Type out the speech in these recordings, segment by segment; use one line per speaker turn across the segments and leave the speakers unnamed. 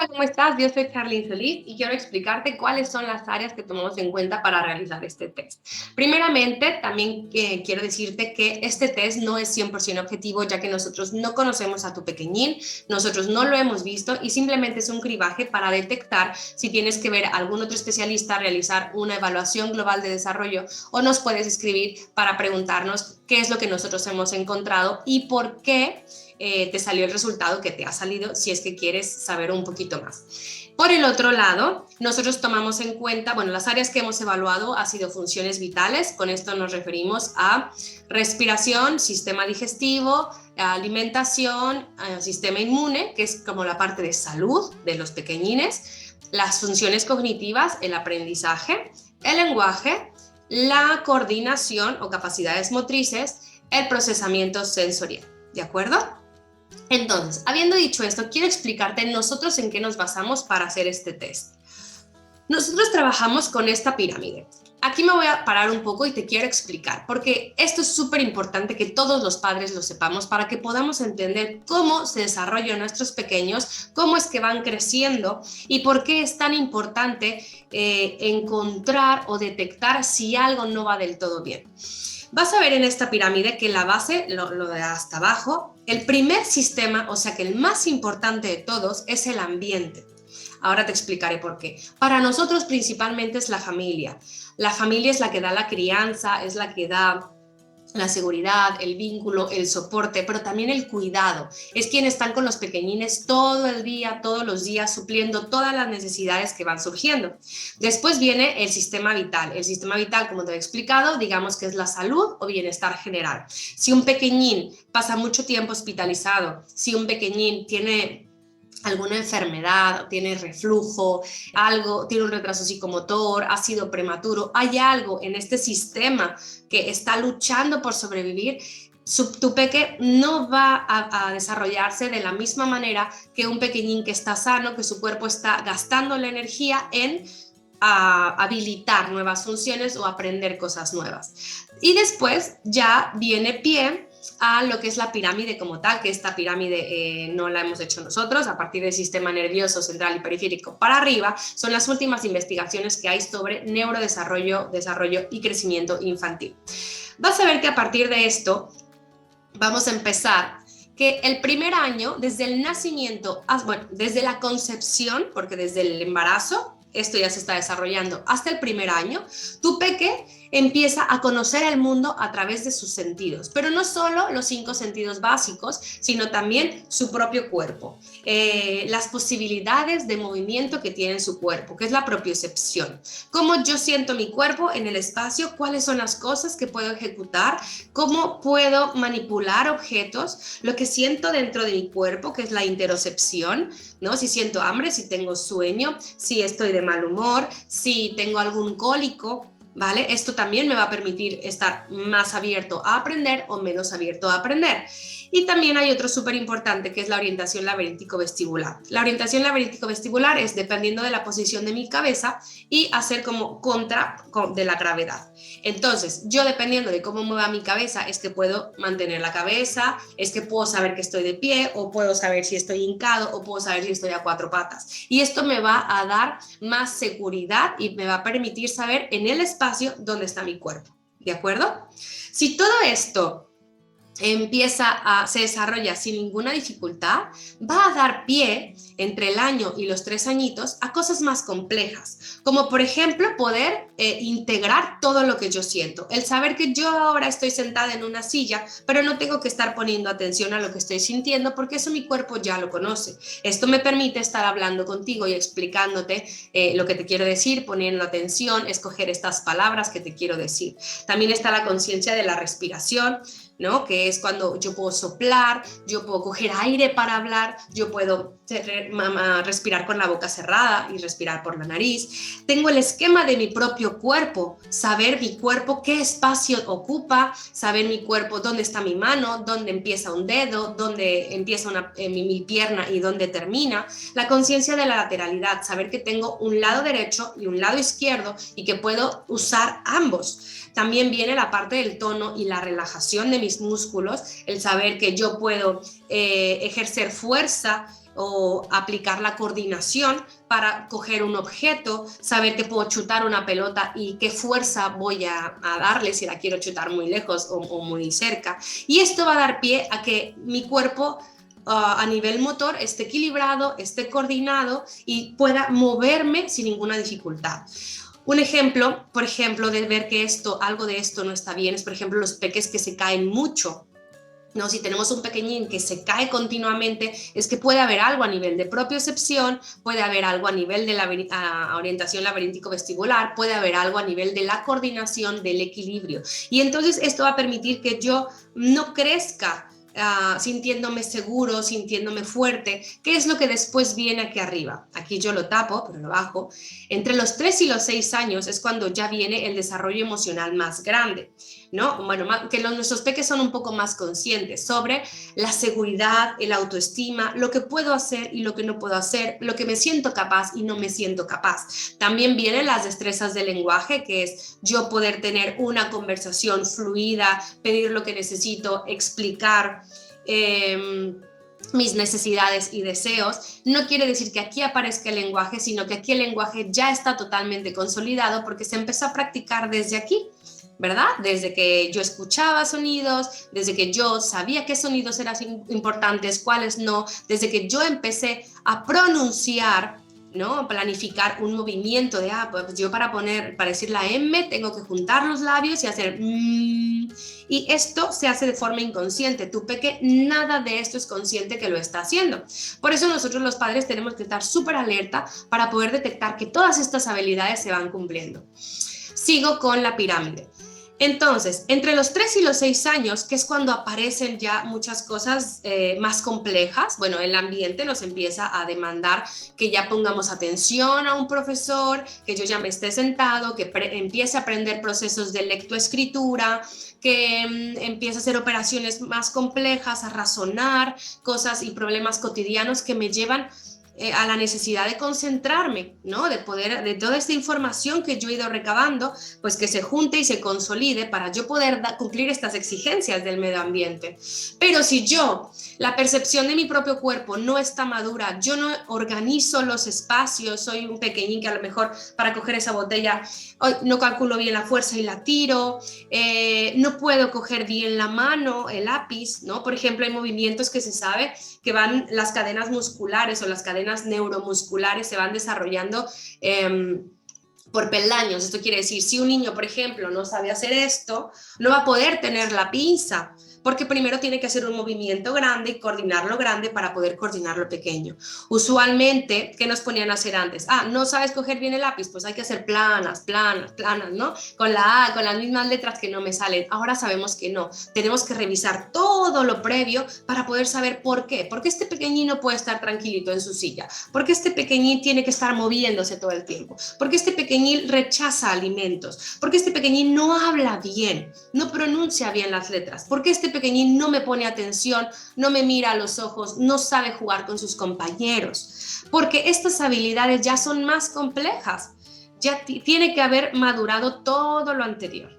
Hola, ¿cómo estás? Yo soy Charlene Solís y quiero explicarte cuáles son las áreas que tomamos en cuenta para realizar este test. Primeramente, también quiero decirte que este test no es 100% objetivo, ya que nosotros no conocemos a tu pequeñín, nosotros no lo hemos visto y simplemente es un cribaje para detectar si tienes que ver a algún otro especialista, realizar una evaluación global de desarrollo o nos puedes escribir para preguntarnos qué es lo que nosotros hemos encontrado y por qué te salió el resultado que te ha salido, si es que quieres saber un poquito más. Por el otro lado, nosotros tomamos en cuenta, bueno, las áreas que hemos evaluado han sido funciones vitales, con esto nos referimos a respiración, sistema digestivo, alimentación, sistema inmune, que es como la parte de salud de los pequeñines, las funciones cognitivas, el aprendizaje, el lenguaje, la coordinación o capacidades motrices, el procesamiento sensorial, ¿de acuerdo? Entonces, habiendo dicho esto, quiero explicarte nosotros en qué nos basamos para hacer este test. Nosotros trabajamos con esta pirámide. Aquí me voy a parar un poco y te quiero explicar, porque esto es súper importante que todos los padres lo sepamos para que podamos entender cómo se desarrollan nuestros pequeños, cómo es que van creciendo y por qué es tan importante encontrar o detectar si algo no va del todo bien. Vas a ver en esta pirámide que la base, lo de hasta abajo, el primer sistema, o sea que el más importante de todos, es el ambiente. Ahora te explicaré por qué. Para nosotros principalmente es la familia. La familia es la que da la crianza, es la que da la seguridad, el vínculo, el soporte, pero también el cuidado. Es quienes están con los pequeñines todo el día, todos los días, supliendo todas las necesidades que van surgiendo. Después viene el sistema vital. El sistema vital, como te he explicado, digamos que es la salud o bienestar general. Si un pequeñín pasa mucho tiempo hospitalizado, si un pequeñín tiene alguna enfermedad, tiene reflujo, algo, tiene un retraso psicomotor, ha sido prematuro, hay algo en este sistema que está luchando por sobrevivir, tu peque no va a desarrollarse de la misma manera que un pequeñín que está sano, que su cuerpo está gastando la energía en habilitar nuevas funciones o aprender cosas nuevas. Y después ya viene pie a lo que es la pirámide como tal, que esta pirámide no la hemos hecho nosotros, a partir del sistema nervioso central y periférico para arriba, son las últimas investigaciones que hay sobre neurodesarrollo, desarrollo y crecimiento infantil. Vas a ver que a partir de esto vamos a empezar que el primer año, desde el nacimiento, bueno, desde la concepción, porque desde el embarazo, esto ya se está desarrollando hasta el primer año, tu peque empieza a conocer el mundo a través de sus sentidos, pero no solo los 5 sentidos básicos, sino también su propio cuerpo, las posibilidades de movimiento que tiene su cuerpo, que es la propiocepción, cómo yo siento mi cuerpo en el espacio, cuáles son las cosas que puedo ejecutar, cómo puedo manipular objetos, lo que siento dentro de mi cuerpo, que es la interocepción, ¿no? Si siento hambre, si tengo sueño, si estoy de mal humor, si tengo algún cólico, ¿vale? Esto también me va a permitir estar más abierto a aprender o menos abierto a aprender. Y también hay otro súper importante que es la orientación laberíntico-vestibular. La orientación laberíntico-vestibular es dependiendo de la posición de mi cabeza y hacer como contra de la gravedad. Entonces, yo dependiendo de cómo mueva mi cabeza es que puedo mantener la cabeza, es que puedo saber que estoy de pie o puedo saber si estoy hincado o puedo saber si estoy a 4 patas. Y esto me va a dar más seguridad y me va a permitir saber en el espacio dónde está mi cuerpo. ¿De acuerdo? Si todo esto se desarrolla sin ninguna dificultad, va a dar pie entre el año y los 3 añitos a cosas más complejas, como por ejemplo poder integrar todo lo que yo siento, el saber que yo ahora estoy sentada en una silla, pero no tengo que estar poniendo atención a lo que estoy sintiendo porque eso mi cuerpo ya lo conoce. Esto me permite estar hablando contigo y explicándote lo que te quiero decir, poniendo atención, escoger estas palabras que te quiero decir. También está la conciencia de la respiración, ¿no? Que es cuando yo puedo soplar, yo puedo coger aire para hablar, yo puedo respirar con la boca cerrada y respirar por la nariz. Tengo el esquema de mi propio cuerpo, saber mi cuerpo qué espacio ocupa, saber mi cuerpo dónde está mi mano, dónde empieza un dedo, dónde empieza mi pierna y dónde termina. La conciencia de la lateralidad, saber que tengo un lado derecho y un lado izquierdo y que puedo usar ambos. También viene la parte del tono y la relajación de mis músculos, el saber que yo puedo ejercer fuerza o aplicar la coordinación para coger un objeto, saber que puedo chutar una pelota y qué fuerza voy a darle si la quiero chutar muy lejos o muy cerca. Y esto va a dar pie a que mi cuerpo a nivel motor esté equilibrado, esté coordinado y pueda moverme sin ninguna dificultad. Un ejemplo, por ejemplo, de ver que algo de esto no está bien, es por ejemplo los peques que se caen mucho. No, si tenemos un pequeñín que se cae continuamente, es que puede haber algo a nivel de propiocepción, puede haber algo a nivel de la orientación laberíntico-vestibular, puede haber algo a nivel de la coordinación, del equilibrio. Y entonces esto va a permitir que yo no crezca sintiéndome seguro, sintiéndome fuerte, que es lo que después viene aquí arriba. Aquí yo lo tapo, pero lo bajo. Entre los 3 y los 6 años es cuando ya viene el desarrollo emocional más grande, ¿no? Bueno, que nuestros peques son un poco más conscientes sobre la seguridad, el autoestima, lo que puedo hacer y lo que no puedo hacer, lo que me siento capaz y no me siento capaz. También vienen las destrezas del lenguaje, que es yo poder tener una conversación fluida, pedir lo que necesito, explicar mis necesidades y deseos. No quiere decir que aquí aparezca el lenguaje, sino que aquí el lenguaje ya está totalmente consolidado porque se empezó a practicar desde aquí, ¿verdad? Desde que yo escuchaba sonidos, desde que yo sabía qué sonidos eran importantes, cuáles no, desde que yo empecé a pronunciar, ¿no? Planificar un movimiento de, pues yo para decir la M tengo que juntar los labios y hacer y esto se hace de forma inconsciente. Tu peque nada de esto es consciente que lo está haciendo. Por eso nosotros los padres tenemos que estar súper alerta para poder detectar que todas estas habilidades se van cumpliendo. Sigo con la pirámide. Entonces, entre los 3 y los 6 años, que es cuando aparecen ya muchas cosas más complejas, bueno, el ambiente nos empieza a demandar que ya pongamos atención a un profesor, que yo ya me esté sentado, que empiece a aprender procesos de lectoescritura, que empiece a hacer operaciones más complejas, a razonar cosas y problemas cotidianos que me llevan a la necesidad de concentrarme, ¿no? De toda esta información que yo he ido recabando, pues que se junte y se consolide para yo poder cumplir estas exigencias del medio ambiente. Pero si la percepción de mi propio cuerpo no está madura, yo no organizo los espacios, soy un pequeñín que a lo mejor para coger esa botella no calculo bien la fuerza y la tiro, no puedo coger bien la mano, el lápiz, ¿no? Por ejemplo, hay movimientos que se sabe que van las cadenas musculares o las cadenas neuromusculares se van desarrollando por peldaños. Esto quiere decir, si un niño, por ejemplo, no sabe hacer esto, no va a poder tener la pinza, porque primero tiene que hacer un movimiento grande y coordinarlo grande para poder coordinar lo pequeño. Usualmente, ¿qué nos ponían a hacer antes? No sabes coger bien el lápiz, pues hay que hacer planas, ¿no? Con la A, con las mismas letras que no me salen. Ahora sabemos que no. Tenemos que revisar todo lo previo para poder saber por qué. ¿Por qué este pequeñín no puede estar tranquilito en su silla? ¿Por qué este pequeñín tiene que estar moviéndose todo el tiempo? ¿Por qué este pequeñín rechaza alimentos? ¿Por qué este pequeñín no habla bien? No pronuncia bien las letras. ¿Por qué este pequeñín no me pone atención, no me mira a los ojos, no sabe jugar con sus compañeros? Porque estas habilidades ya son más complejas, ya tiene que haber madurado todo lo anterior.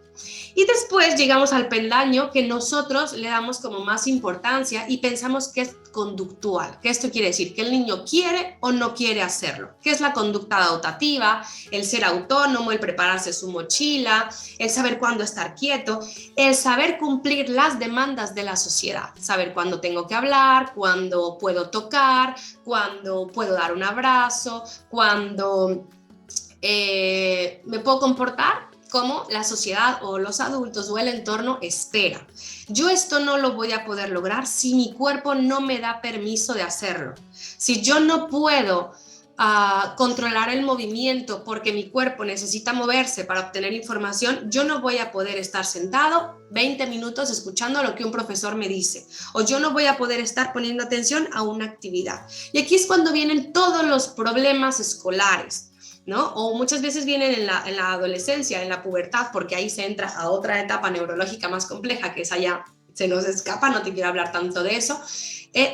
Y después llegamos al peldaño que nosotros le damos como más importancia y pensamos que es conductual. ¿Qué esto quiere decir? Que el niño quiere o no quiere hacerlo. ¿Qué es la conducta adaptativa? El ser autónomo, el prepararse su mochila, el saber cuándo estar quieto, el saber cumplir las demandas de la sociedad, saber cuándo tengo que hablar, cuándo puedo tocar, cuándo puedo dar un abrazo, cuándo me puedo comportar como la sociedad o los adultos o el entorno espera. Yo esto no lo voy a poder lograr si mi cuerpo no me da permiso de hacerlo. Si yo no puedo controlar el movimiento porque mi cuerpo necesita moverse para obtener información, yo no voy a poder estar sentado 20 minutos escuchando lo que un profesor me dice, o yo no voy a poder estar poniendo atención a una actividad. Y aquí es cuando vienen todos los problemas escolares, ¿no? O muchas veces vienen en la adolescencia, en la pubertad, porque ahí se entra a otra etapa neurológica más compleja, que esa ya se nos escapa, no te quiero hablar tanto de eso,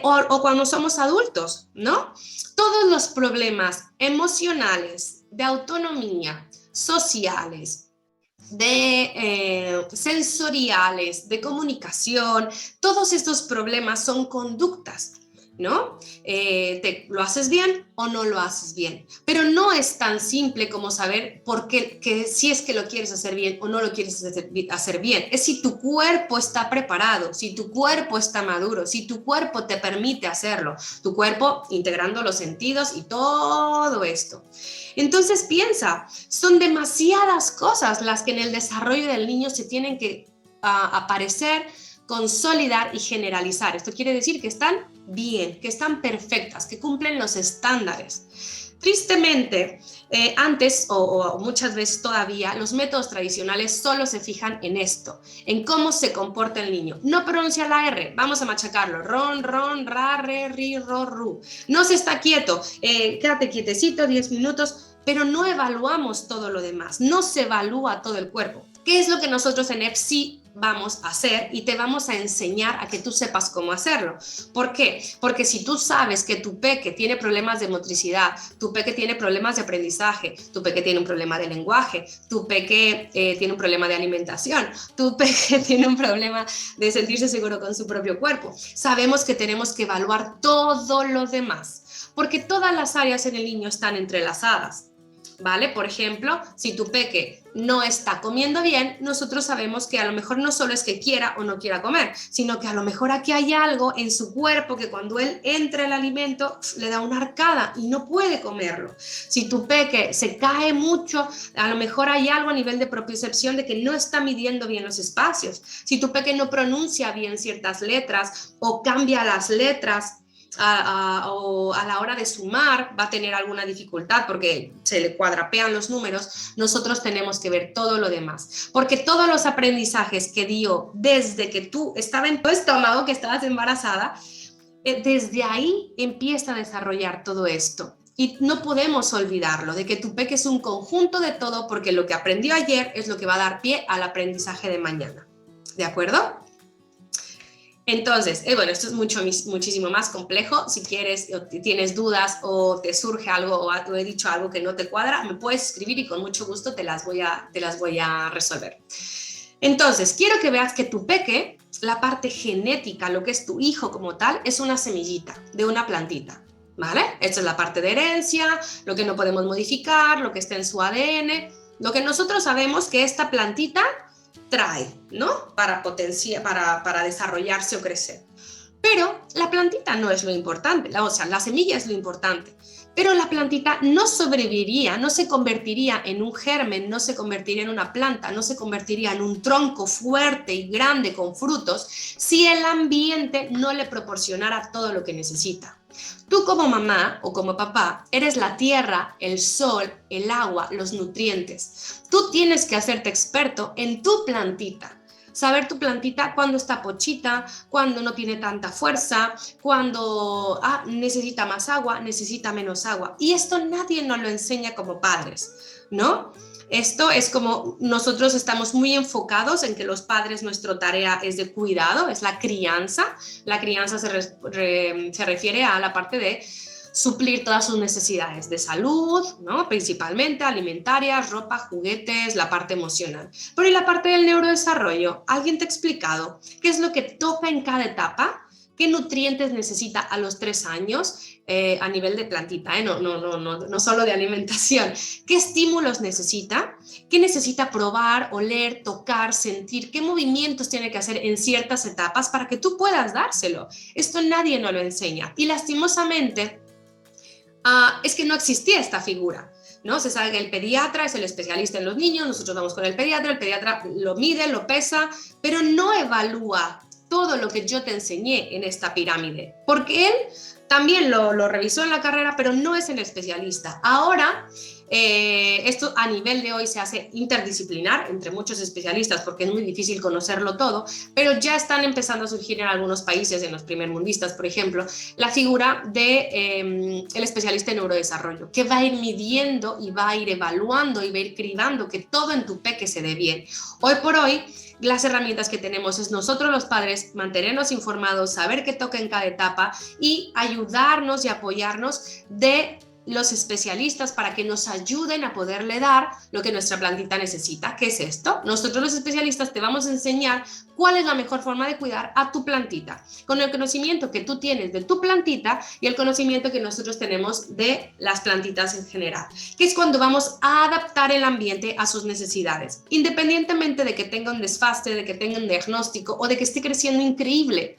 o cuando somos adultos, ¿no? Todos los problemas emocionales, de autonomía, sociales, de sensoriales, de comunicación, todos estos problemas son conductas, ¿no? ¿Lo haces bien o no lo haces bien? Pero no es tan simple como saber por qué, que si es que lo quieres hacer bien o no lo quieres hacer bien. Es si tu cuerpo está preparado, si tu cuerpo está maduro, si tu cuerpo te permite hacerlo, tu cuerpo integrando los sentidos y todo esto. Entonces piensa, son demasiadas cosas las que en el desarrollo del niño se tienen que aparecer, consolidar y generalizar. Esto quiere decir que están bien, que están perfectas, que cumplen los estándares. Tristemente, antes o muchas veces todavía, los métodos tradicionales solo se fijan en esto, en cómo se comporta el niño. No pronuncia la R, vamos a machacarlo. Ron, ron, ra, re, ri, ro, ru. No se está quieto, quédate quietecito 10 minutos, pero no evaluamos todo lo demás, no se evalúa todo el cuerpo. ¿Qué es lo que nosotros en EFSI vamos a hacer? Y te vamos a enseñar a que tú sepas cómo hacerlo. ¿Por qué? Porque si tú sabes que tu peque tiene problemas de motricidad, tu peque tiene problemas de aprendizaje, tu peque tiene un problema de lenguaje, tu peque tiene un problema de alimentación, tu peque tiene un problema de sentirse seguro con su propio cuerpo, sabemos que tenemos que evaluar todo lo demás, porque todas las áreas en el niño están entrelazadas. ¿Vale? Por ejemplo, si tu peque no está comiendo bien, nosotros sabemos que a lo mejor no solo es que quiera o no quiera comer, sino que a lo mejor aquí hay algo en su cuerpo que cuando él entra el alimento le da una arcada y no puede comerlo. Si tu peque se cae mucho, a lo mejor hay algo a nivel de propiocepción de que no está midiendo bien los espacios. Si tu peque no pronuncia bien ciertas letras o cambia las letras, o a la hora de sumar va a tener alguna dificultad porque se le cuadrapean los números, nosotros tenemos que ver todo lo demás, porque todos los aprendizajes que dio desde que tú estabas en tu estómago, que estabas embarazada, desde ahí empieza a desarrollar todo esto. Y no podemos olvidarlo, de que tu peque es un conjunto de todo, porque lo que aprendió ayer es lo que va a dar pie al aprendizaje de mañana. ¿De acuerdo? Entonces, bueno, esto es muchísimo más complejo. Si quieres o tienes dudas o te surge algo o he dicho algo que no te cuadra, me puedes escribir y con mucho gusto te las voy a resolver. Entonces, quiero que veas que tu peque, la parte genética, lo que es tu hijo como tal, es una semillita de una plantita, ¿vale? Esta es la parte de herencia, lo que no podemos modificar, lo que está en su ADN, lo que nosotros sabemos que esta plantita trae, ¿no? Para desarrollarse o crecer. Pero la plantita no es lo importante, o sea, la semilla es lo importante. Pero la plantita no sobreviviría, no se convertiría en un germen, no se convertiría en una planta, no se convertiría en un tronco fuerte y grande con frutos si el ambiente no le proporcionara todo lo que necesita. Tú como mamá o como papá eres la tierra, el sol, el agua, los nutrientes. Tú tienes que hacerte experto en tu plantita. Saber tu plantita cuando está pochita, cuando no tiene tanta fuerza, cuando necesita más agua, necesita menos agua. Y esto nadie nos lo enseña como padres, ¿no? Esto es como nosotros estamos muy enfocados en que los padres, nuestra tarea es de cuidado, es la crianza. La crianza se refiere a la parte de suplir todas sus necesidades de salud, ¿no? Principalmente alimentarias, ropa, juguetes, la parte emocional. Pero ¿y la parte del neurodesarrollo? ¿Alguien te ha explicado qué es lo que toca en cada etapa? ¿Qué nutrientes necesita a los 3 años a nivel de plantita? No solo de alimentación. ¿Qué estímulos necesita? ¿Qué necesita probar, oler, tocar, sentir? ¿Qué movimientos tiene que hacer en ciertas etapas para que tú puedas dárselo? Esto nadie nos lo enseña. Y lastimosamente es que no existía esta figura, ¿no? Se sabe que el pediatra es el especialista en los niños, nosotros vamos con el pediatra lo mide, lo pesa, pero no evalúa todo lo que yo te enseñé en esta pirámide, porque él también lo revisó en la carrera, pero no es el especialista. Ahora, esto a nivel de hoy se hace interdisciplinar entre muchos especialistas porque es muy difícil conocerlo todo, pero ya están empezando a surgir en algunos países, en los primermundistas, por ejemplo, la figura de el especialista en neurodesarrollo, que va a ir midiendo y va a ir evaluando y va a ir cribando que todo en tu peque se dé bien. Hoy por hoy, las herramientas que tenemos es nosotros los padres mantenernos informados, saber qué toca en cada etapa y ayudarnos y apoyarnos de los especialistas para que nos ayuden a poderle dar lo que nuestra plantita necesita. ¿Qué es esto? Nosotros los especialistas te vamos a enseñar cuál es la mejor forma de cuidar a tu plantita, con el conocimiento que tú tienes de tu plantita y el conocimiento que nosotros tenemos de las plantitas en general, que es cuando vamos a adaptar el ambiente a sus necesidades, independientemente de que tenga un desfaste, de que tenga un diagnóstico o de que esté creciendo increíble,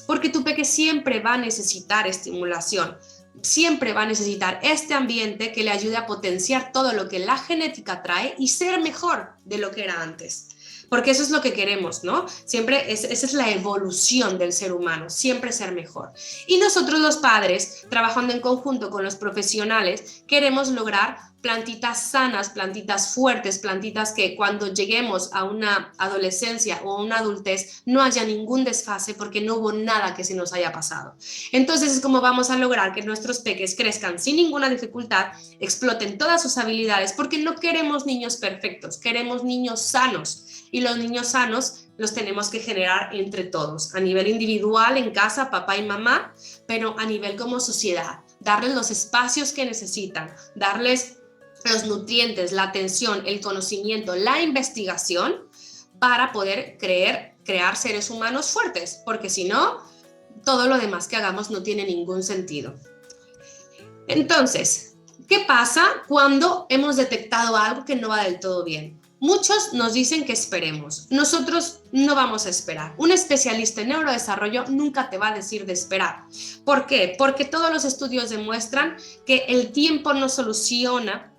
porque tu peque siempre va a necesitar estimulación. Siempre va a necesitar este ambiente que le ayude a potenciar todo lo que la genética trae y ser mejor de lo que era antes. Porque eso es lo que queremos, ¿no? Siempre esa es la evolución del ser humano, siempre ser mejor. Y nosotros los padres, trabajando en conjunto con los profesionales, queremos lograr plantitas sanas, plantitas fuertes, plantitas que cuando lleguemos a una adolescencia o a una adultez no haya ningún desfase porque no hubo nada que se nos haya pasado. Entonces es como vamos a lograr que nuestros peques crezcan sin ninguna dificultad, exploten todas sus habilidades, porque no queremos niños perfectos, queremos niños sanos. Y los niños sanos los tenemos que generar entre todos, a nivel individual, en casa, papá y mamá, pero a nivel como sociedad, darles los espacios que necesitan, darles los nutrientes, la atención, el conocimiento, la investigación para poder crear seres humanos fuertes, porque si no, todo lo demás que hagamos no tiene ningún sentido. Entonces, ¿qué pasa cuando hemos detectado algo que no va del todo bien? Muchos nos dicen que esperemos. Nosotros no vamos a esperar. Un especialista en neurodesarrollo nunca te va a decir de esperar. ¿Por qué? Porque todos los estudios demuestran que el tiempo no soluciona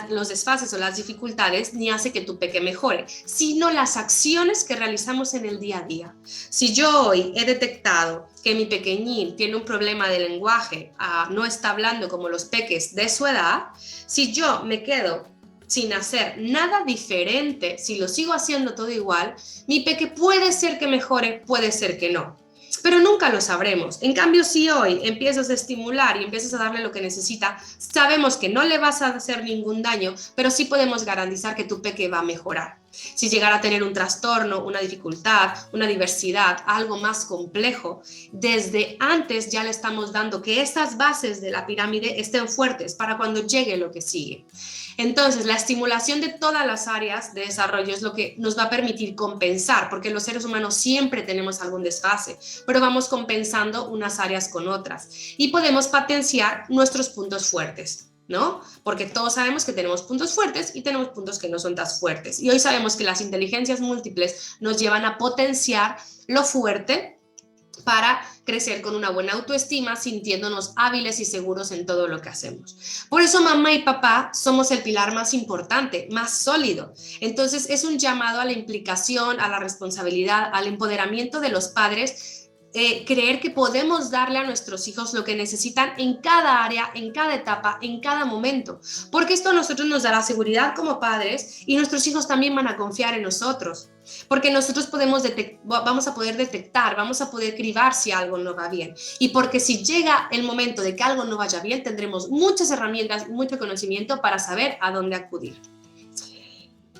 los desfases o las dificultades ni hace que tu peque mejore, sino las acciones que realizamos en el día a día. Si yo hoy he detectado que mi pequeñín tiene un problema de lenguaje, no está hablando como los peques de su edad, si yo me quedo sin hacer nada diferente, si lo sigo haciendo todo igual, mi peque puede ser que mejore, puede ser que no. Pero nunca lo sabremos. En cambio, si hoy empiezas a estimular y empiezas a darle lo que necesita, sabemos que no le vas a hacer ningún daño, pero sí podemos garantizar que tu peque va a mejorar. Si llegara a tener un trastorno, una dificultad, una diversidad, algo más complejo, desde antes ya le estamos dando que esas bases de la pirámide estén fuertes para cuando llegue lo que sigue. Entonces, la estimulación de todas las áreas de desarrollo es lo que nos va a permitir compensar, porque los seres humanos siempre tenemos algún desfase, pero vamos compensando unas áreas con otras y podemos potenciar nuestros puntos fuertes, ¿no? Porque todos sabemos que tenemos puntos fuertes y tenemos puntos que no son tan fuertes. Y hoy sabemos que las inteligencias múltiples nos llevan a potenciar lo fuerte para crecer con una buena autoestima, sintiéndonos hábiles y seguros en todo lo que hacemos. Por eso mamá y papá somos el pilar más importante, más sólido. Entonces es un llamado a la implicación, a la responsabilidad, al empoderamiento de los padres, creer que podemos darle a nuestros hijos lo que necesitan en cada área, en cada etapa, en cada momento, porque esto a nosotros nos dará seguridad como padres y nuestros hijos también van a confiar en nosotros, porque nosotros vamos a poder detectar, vamos a poder cribar si algo no va bien, y porque si llega el momento de que algo no vaya bien, tendremos muchas herramientas, mucho conocimiento para saber a dónde acudir.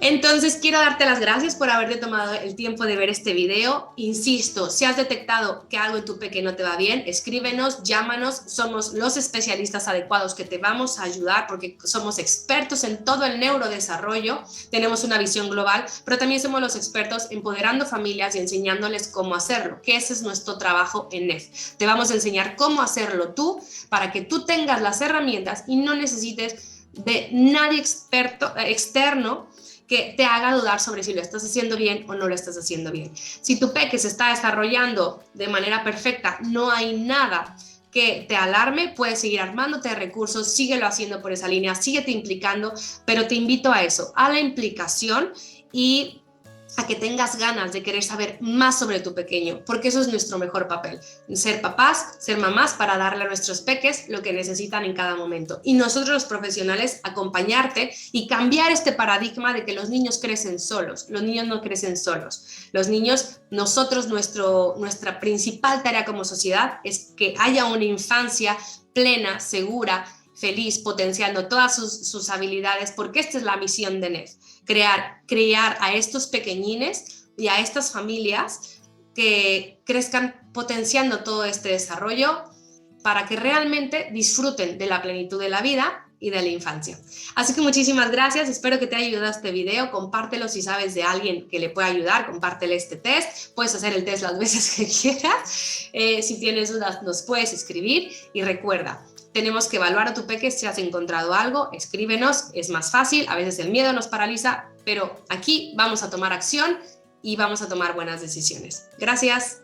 Entonces quiero darte las gracias por haberte tomado el tiempo de ver este video. Insisto, si has detectado que algo en tu peque no te va bien, escríbenos, llámanos, somos los especialistas adecuados que te vamos a ayudar porque somos expertos en todo el neurodesarrollo, tenemos una visión global, pero también somos los expertos empoderando familias y enseñándoles cómo hacerlo, que ese es nuestro trabajo en NEF. Te vamos a enseñar cómo hacerlo tú para que tú tengas las herramientas y no necesites de nadie externo que te haga dudar sobre si lo estás haciendo bien o no lo estás haciendo bien. Si tu peque se está desarrollando de manera perfecta, no hay nada que te alarme, puedes seguir armándote de recursos, síguelo haciendo por esa línea, síguete implicando, pero te invito a eso, a la implicación y a que tengas ganas de querer saber más sobre tu pequeño, porque eso es nuestro mejor papel, ser papás, ser mamás para darle a nuestros peques lo que necesitan en cada momento. Y nosotros los profesionales acompañarte y cambiar este paradigma de que los niños crecen solos. Los niños no crecen solos. Los niños, nosotros, nuestra principal tarea como sociedad es que haya una infancia plena, segura, feliz, potenciando todas sus habilidades, porque esta es la misión de NEF, crear a estos pequeñines y a estas familias que crezcan potenciando todo este desarrollo para que realmente disfruten de la plenitud de la vida y de la infancia. Así que muchísimas gracias, espero que te haya ayudado este video, compártelo si sabes de alguien que le pueda ayudar, compártele este test, puedes hacer el test las veces que quieras, si tienes dudas nos puedes escribir y recuerda, tenemos que evaluar a tu peque si has encontrado algo, escríbenos, es más fácil, a veces el miedo nos paraliza, pero aquí vamos a tomar acción y vamos a tomar buenas decisiones. Gracias.